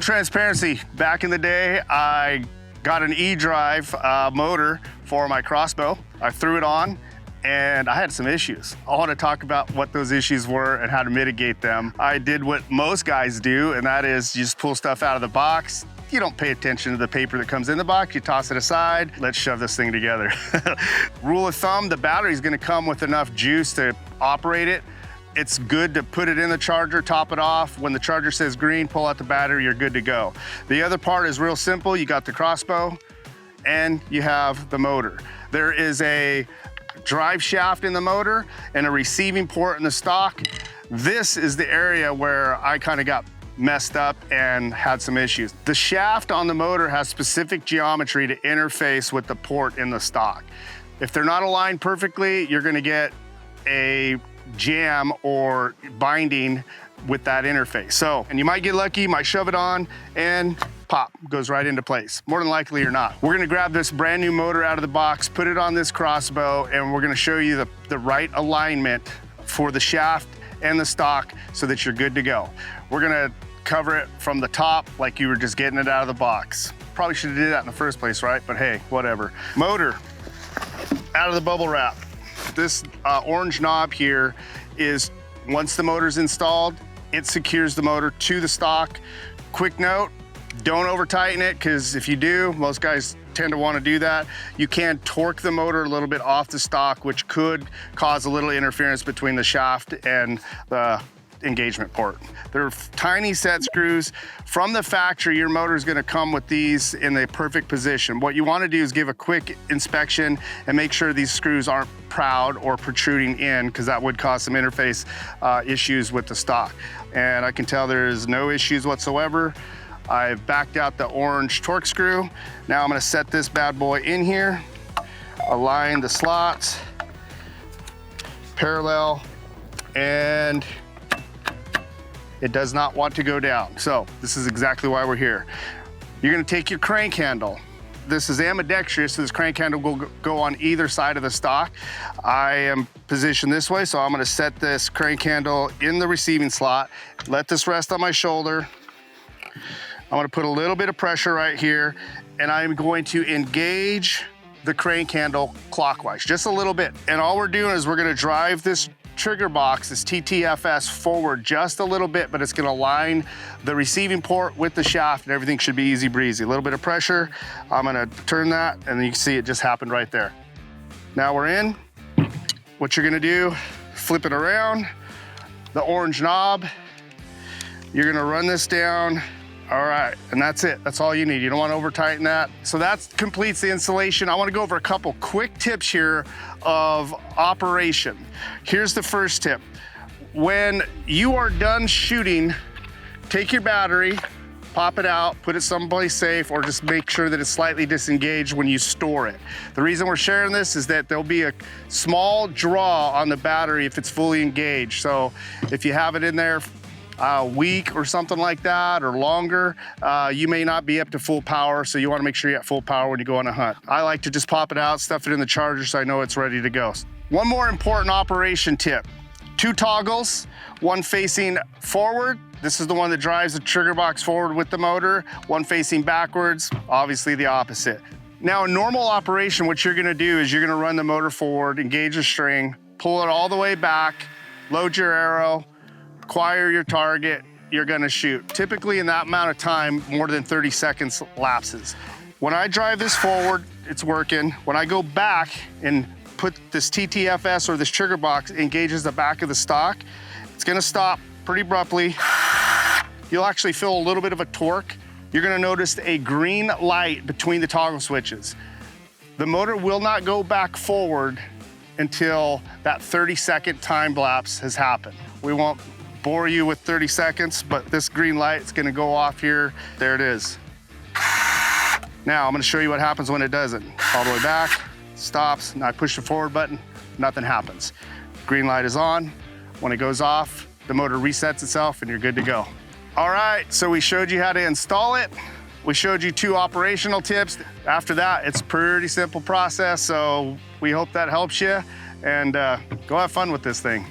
Full transparency, back in the day, I got an E-drive motor for my Crossbow. I threw it on and I had some issues. I want to talk about what those issues were and how to mitigate them. I did what most guys do, and that is you just pull stuff out of the box. You don't pay attention to the paper that comes in the box, you toss it aside, let's shove this thing together. Rule of thumb, the battery's gonna come with enough juice to operate it. It's good to put it in the charger, top it off. When the charger says green, pull out the battery, you're good to go. The other part is real simple. You got the Crossbow and you have the motor. There is a drive shaft in the motor and a receiving port in the stock. This is the area where I kind of got messed up and had some issues. The shaft on the motor has specific geometry to interface with the port in the stock. If they're not aligned perfectly, you're gonna get a jam or binding with that interface. So, and you might get lucky, you might shove it on and pop, goes right into place. More than likely or not. We're gonna grab this brand new motor out of the box, put it on this Crossbow, and we're gonna show you the right alignment for the shaft and the stock so that you're good to go. We're gonna cover it from the top like you were just getting it out of the box. Probably should have did that in the first place, right? But hey, whatever. Motor, out of the bubble wrap. This orange knob here is, once the motor's installed, it secures the motor to the stock. Quick note, don't over tighten it, because if you do, most guys tend to want to do that. You can torque the motor a little bit off the stock, which could cause a little interference between the shaft and the engagement port. They're tiny set screws. From the factory, your motor is going to come with these in the perfect position. What you want to do is give a quick inspection and make sure these screws aren't proud or protruding in, because that would cause some interface issues with the stock. And I can tell there's no issues whatsoever. I've backed out the orange torque screw. Now I'm going to set this bad boy in here, align the slots, parallel, and it does not want to go down. So this is exactly why we're here. You're gonna take your crank handle. This is ambidextrous, so this crank handle will go on either side of the stock. I am positioned this way, so I'm gonna set this crank handle in the receiving slot, let this rest on my shoulder. I'm gonna put a little bit of pressure right here, and I'm going to engage the crank handle clockwise, just a little bit. And all we're doing is we're gonna drive this trigger box, this TTFS, forward just a little bit, but it's gonna align the receiving port with the shaft and everything should be easy breezy. A little bit of pressure, I'm gonna turn that, and then you can see it just happened right there. Now we're in. What you're gonna do, flip it around, the orange knob, you're gonna run this down. All right, and that's it. That's all you need. You don't want to over tighten that. So that completes the installation. I want to go over a couple quick tips here of operation. Here's the first tip. When you are done shooting, take your battery, pop it out, put it someplace safe, or just make sure that it's slightly disengaged when you store it. The reason we're sharing this is that there'll be a small draw on the battery if it's fully engaged. So if you have it in there a week or something like that, or longer, you may not be up to full power, so you want to make sure you're at full power when you go on a hunt. I like to just pop it out, stuff it in the charger so I know it's ready to go. One more important operation tip. 2 toggles, one facing forward. This is the one that drives the trigger box forward with the motor. One facing backwards, obviously the opposite. Now, in normal operation, what you're gonna do is you're gonna run the motor forward, engage the string, pull it all the way back, load your arrow, acquire your target, you're gonna shoot. Typically in that amount of time, more than 30 seconds lapses. When I drive this forward, it's working. When I go back and put this TTFS or this trigger box engages the back of the stock, it's gonna stop pretty abruptly. You'll actually feel a little bit of a torque. You're gonna notice a green light between the toggle switches. The motor will not go back forward until that 30-second time lapse has happened. We won't bore you with 30 seconds, but this green light is gonna go off here. There it is. Now I'm gonna show you what happens when it doesn't. All the way back, stops, and I push the forward button, nothing happens. Green light is on. When it goes off, the motor resets itself and you're good to go. All right, so we showed you how to install it. We showed you 2 operational tips. After that, it's a pretty simple process, so we hope that helps you, and go have fun with this thing.